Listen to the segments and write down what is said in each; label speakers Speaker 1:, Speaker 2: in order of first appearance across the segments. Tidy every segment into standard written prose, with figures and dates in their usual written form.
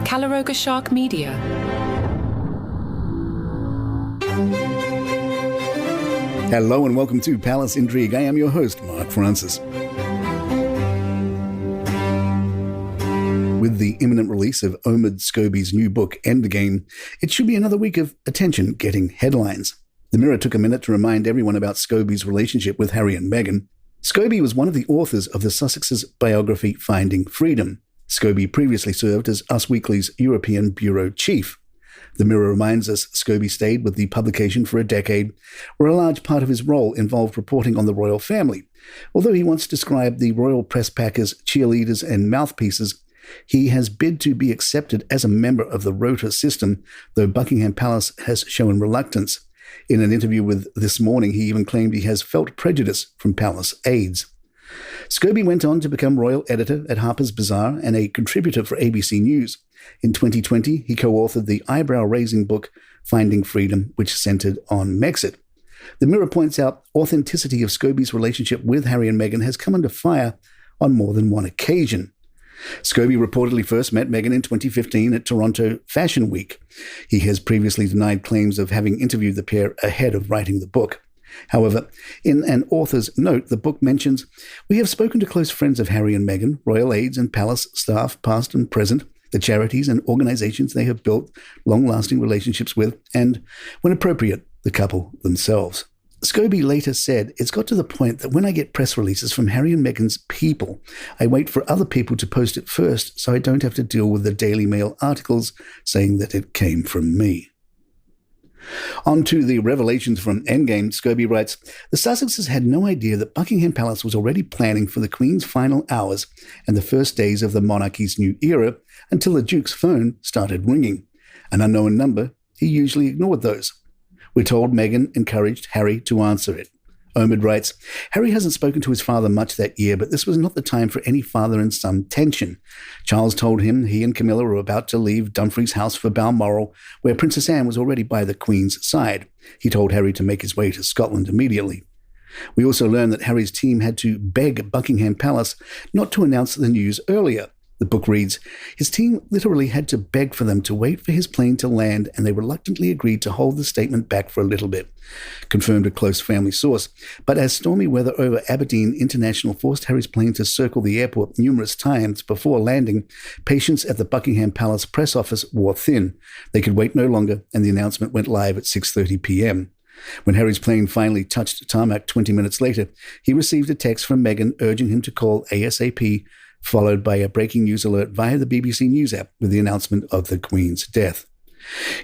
Speaker 1: Calaroga Shark Media.
Speaker 2: Hello and welcome to Palace Intrigue. I am your host, Mark Francis. With the imminent release of Omid Scobie's new book, Endgame, it should be another week of attention-getting headlines. The Mirror took a minute to remind everyone about Scobie's relationship with Harry and Meghan. Scobie was one of the authors of the Sussex's biography Finding Freedom. Scobie previously served as Us Weekly's European bureau chief. The Mirror reminds us Scobie stayed with the publication for a decade, where a large part of his role involved reporting on the royal family. Although he once described the royal press pack as cheerleaders and mouthpieces, he has bid to be accepted as a member of the rota system, though Buckingham Palace has shown reluctance. In an interview with This Morning, he even claimed he has felt prejudice from palace aides. Scobie went on to become royal editor at Harper's Bazaar and a contributor for ABC News. In 2020, he co-authored the eyebrow-raising book Finding Freedom, which centered on Megxit. The Mirror points out authenticity of Scobie's relationship with Harry and Meghan has come under fire on more than one occasion. Scobie reportedly first met Meghan in 2015 at Toronto Fashion Week. He has previously denied claims of having interviewed the pair ahead of writing the book. However, in an author's note, the book mentions, "We have spoken to close friends of Harry and Meghan, royal aides and palace staff, past and present, the charities and organizations they have built long-lasting relationships with, and, when appropriate, the couple themselves." Scobie later said, "It's got to the point that when I get press releases from Harry and Meghan's people, I wait for other people to post it first so I don't have to deal with the Daily Mail articles saying that it came from me." On to the revelations from Endgame, Scobie writes, "The Sussexes had no idea that Buckingham Palace was already planning for the Queen's final hours and the first days of the monarchy's new era until the Duke's phone started ringing. An unknown number, he usually ignored those. We're told Meghan encouraged Harry to answer it." Omid writes, "Harry hasn't spoken to his father much that year, but this was not the time for any father and son tension. Charles told him he and Camilla were about to leave Dumfries House for Balmoral, where Princess Anne was already by the Queen's side. He told Harry to make his way to Scotland immediately. We also learned that Harry's team had to beg Buckingham Palace not to announce the news earlier." The book reads, "His team literally had to beg for them to wait for his plane to land, and they reluctantly agreed to hold the statement back for a little bit," confirmed a close family source. But as stormy weather over Aberdeen International forced Harry's plane to circle the airport numerous times before landing, patience at the Buckingham Palace press office wore thin. They could wait no longer, and the announcement went live at 6:30 p.m. When Harry's plane finally touched tarmac 20 minutes later, he received a text from Meghan urging him to call ASAP, followed by a breaking news alert via the BBC News app with the announcement of the Queen's death.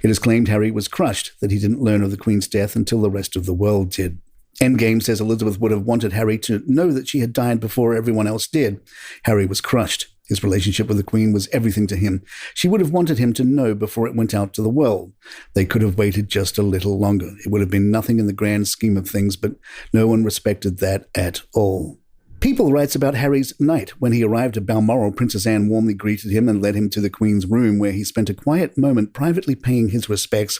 Speaker 2: It is claimed Harry was crushed that he didn't learn of the Queen's death until the rest of the world did. Endgame says Elizabeth would have wanted Harry to know that she had died before everyone else did. Harry was crushed. His relationship with the Queen was everything to him. She would have wanted him to know before it went out to the world. They could have waited just a little longer. It would have been nothing in the grand scheme of things, but no one respected that at all. People writes about Harry's night. When he arrived at Balmoral, Princess Anne warmly greeted him and led him to the Queen's room, where he spent a quiet moment privately paying his respects.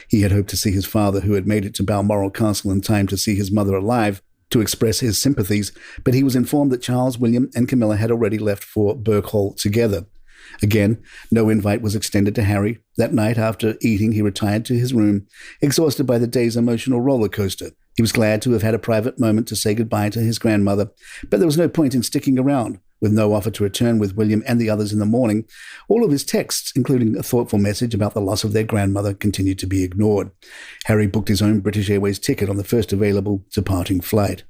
Speaker 2: He had hoped to see his father, who had made it to Balmoral Castle in time to see his mother alive, to express his sympathies, but he was informed that Charles, William, and Camilla had already left for Birkhall together. Again, no invite was extended to Harry. That night, after eating, he retired to his room, exhausted by the day's emotional roller coaster. He was glad to have had a private moment to say goodbye to his grandmother, but there was no point in sticking around. With no offer to return with William and the others in the morning, all of his texts, including a thoughtful message about the loss of their grandmother, continued to be ignored. Harry booked his own British Airways ticket on the first available departing flight.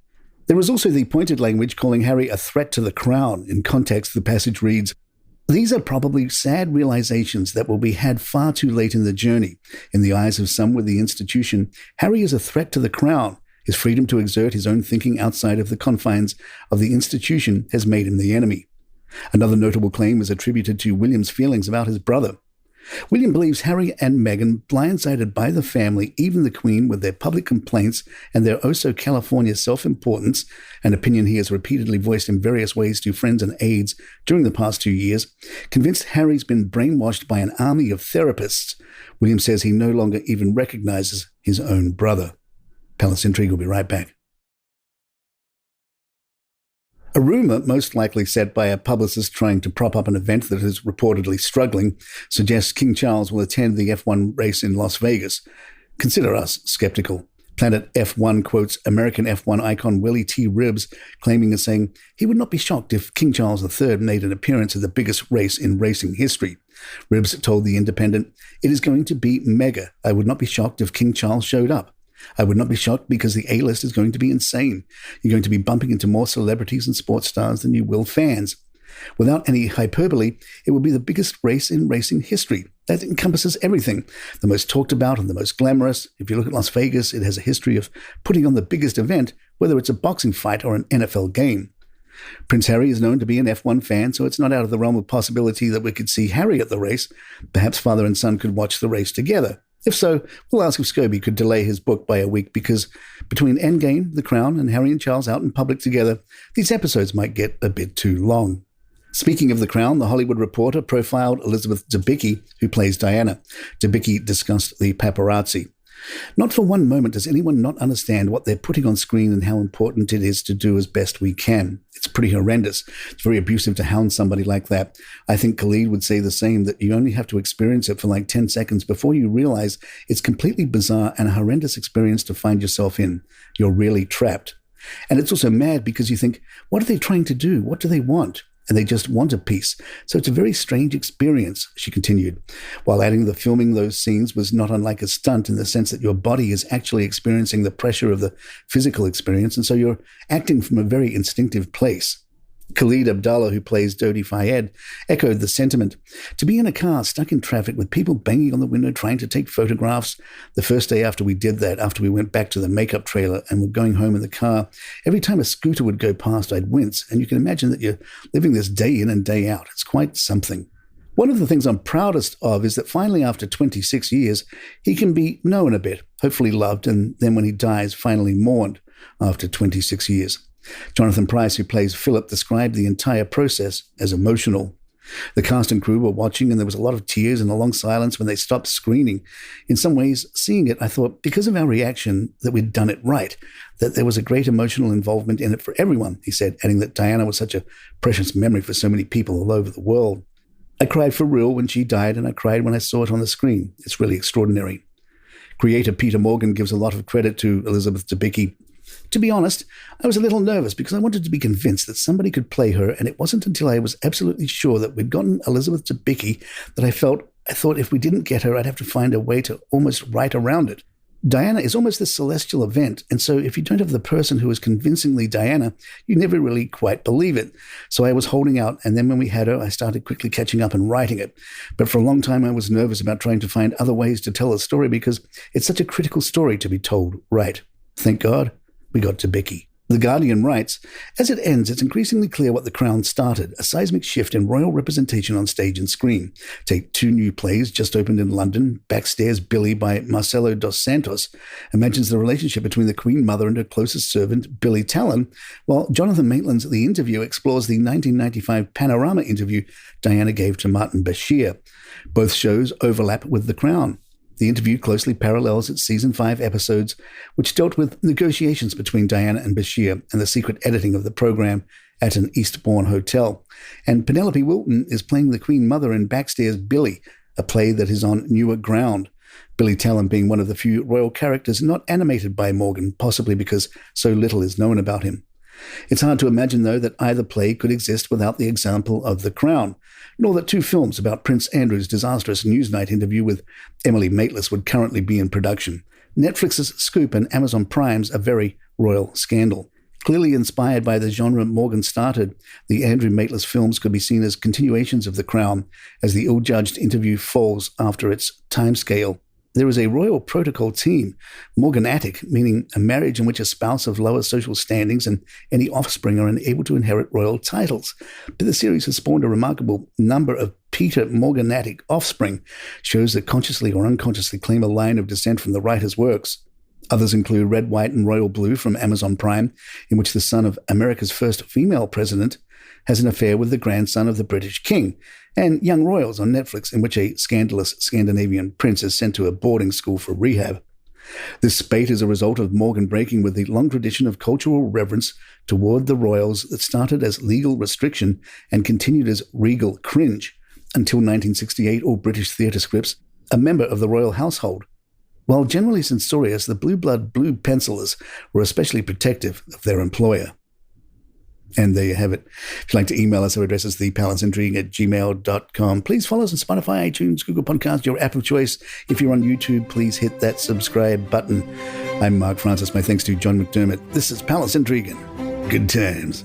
Speaker 2: There was also the pointed language calling Harry a threat to the crown. In context, the passage reads, "These are probably sad realizations that will be had far too late in the journey. In the eyes of some with the institution, Harry is a threat to the crown. His freedom to exert his own thinking outside of the confines of the institution has made him the enemy." Another notable claim is attributed to William's feelings about his brother. William believes Harry and Meghan blindsided by the family, even the Queen, with their public complaints and their oh-so-California self-importance, an opinion he has repeatedly voiced in various ways to friends and aides during the past 2 years, convinced Harry's been brainwashed by an army of therapists. William says he no longer even recognizes his own brother. Palace Intrigue will be right back. A rumour, most likely set by a publicist trying to prop up an event that is reportedly struggling, suggests King Charles will attend the F1 race in Las Vegas. Consider us skeptical. Planet F1 quotes American F1 icon Willie T. Ribbs, claiming and saying he would not be shocked if King Charles III made an appearance at the biggest race in racing history. Ribbs told The Independent, "It is going to be mega. I would not be shocked if King Charles showed up. I would not be shocked because the A-list is going to be insane. You're going to be bumping into more celebrities and sports stars than you will fans. Without any hyperbole, it will be the biggest race in racing history. That encompasses everything. The most talked about and the most glamorous. If you look at Las Vegas, it has a history of putting on the biggest event, whether it's a boxing fight or an NFL game. Prince Harry is known to be an F1 fan, so it's not out of the realm of possibility that we could see Harry at the race. Perhaps father and son could watch the race together. If so, we'll ask if Scobie could delay his book by a week because between Endgame, The Crown, and Harry and Charles out in public together, these episodes might get a bit too long." Speaking of The Crown, The Hollywood Reporter profiled Elizabeth Debicki, who plays Diana. Debicki discussed the paparazzi. "Not for one moment does anyone not understand what they're putting on screen and how important it is to do as best we can. It's pretty horrendous. It's very abusive to hound somebody like that. I think Khalid would say the same, that you only have to experience it for like 10 seconds before you realize it's completely bizarre and a horrendous experience to find yourself in. You're really trapped. And it's also mad because you think, what are they trying to do? What do they want? And they just want a piece. So it's a very strange experience," she continued, while adding the filming those scenes was not unlike a stunt in the sense that your body is actually experiencing the pressure of the physical experience, and so you're acting from a very instinctive place. Khalid Abdallah, who plays Dodi Fayed, echoed the sentiment. "To be in a car stuck in traffic with people banging on the window trying to take photographs. The first day after we did that, after we went back to the makeup trailer and were going home in the car, every time a scooter would go past, I'd wince, and you can imagine that you're living this day in and day out. It's quite something." One of the things I'm proudest of is that finally after 26 years, he can be known a bit, hopefully loved, and then when he dies, finally mourned after 26 years. Jonathan Pryce, who plays Philip, described the entire process as emotional. "The cast and crew were watching and there was a lot of tears and a long silence when they stopped screening. In some ways, seeing it, I thought, because of our reaction, that we'd done it right, that there was a great emotional involvement in it for everyone," he said, adding that Diana was such a precious memory for so many people all over the world. "I cried for real when she died and I cried when I saw it on the screen. It's really extraordinary." Creator Peter Morgan gives a lot of credit to Elizabeth Debicki. "To be honest, I was a little nervous because I wanted to be convinced that somebody could play her, and it wasn't until I was absolutely sure that we'd gotten Elizabeth Debicki that I thought if we didn't get her, I'd have to find a way to almost write around it. Diana is almost this celestial event, and so if you don't have the person who is convincingly Diana, you never really quite believe it. So I was holding out, and then when we had her, I started quickly catching up and writing it. But for a long time, I was nervous about trying to find other ways to tell the story because it's such a critical story to be told right. Thank God we got Debicki." The Guardian writes, "As it ends, it's increasingly clear what The Crown started, a seismic shift in royal representation on stage and screen. Take 2 new plays just opened in London. Backstairs Billy by Marcelo dos Santos imagines the relationship between the Queen Mother and her closest servant, Billy Talon, while Jonathan Maitland's The Interview explores the 1995 Panorama interview Diana gave to Martin Bashir. Both shows overlap with The Crown. The Interview closely parallels its Season 5 episodes, which dealt with negotiations between Diana and Bashir and the secret editing of the program at an Eastbourne hotel. And Penelope Wilton is playing the Queen Mother in Backstairs Billy, a play that is on newer ground. Billy Talon being one of the few royal characters not animated by Morgan, possibly because so little is known about him. It's hard to imagine, though, that either play could exist without the example of The Crown, nor that 2 films about Prince Andrew's disastrous Newsnight interview with Emily Maitlis would currently be in production. Netflix's Scoop and Amazon Prime's A Very Royal Scandal. Clearly inspired by the genre Morgan started, the Andrew Maitlis films could be seen as continuations of The Crown, as the ill-judged interview falls after its timescale. There is a royal protocol team, morganatic, meaning a marriage in which a spouse of lower social standings and any offspring are unable to inherit royal titles. But the series has spawned a remarkable number of Peter Morganatic offspring, shows that consciously or unconsciously claim a line of descent from the writer's works. Others include Red, White, and Royal Blue from Amazon Prime, in which the son of America's first female president has an affair with the grandson of the British king, and Young Royals on Netflix, in which a scandalous Scandinavian prince is sent to a boarding school for rehab. This spate is a result of Morgan breaking with the long tradition of cultural reverence toward the royals that started as legal restriction and continued as regal cringe until 1968 or British theatre scripts, a member of the royal household. While generally censorious, the blue blood blue pencilers were especially protective of their employer. And there you have it. If you'd like to email us, our address is thepalaceintrigue@gmail.com. Please follow us on Spotify, iTunes, Google Podcasts, your app of choice. If you're on YouTube, please hit that subscribe button. I'm Mark Francis. My thanks to John McDermott. This is Palace Intrigue. Good times.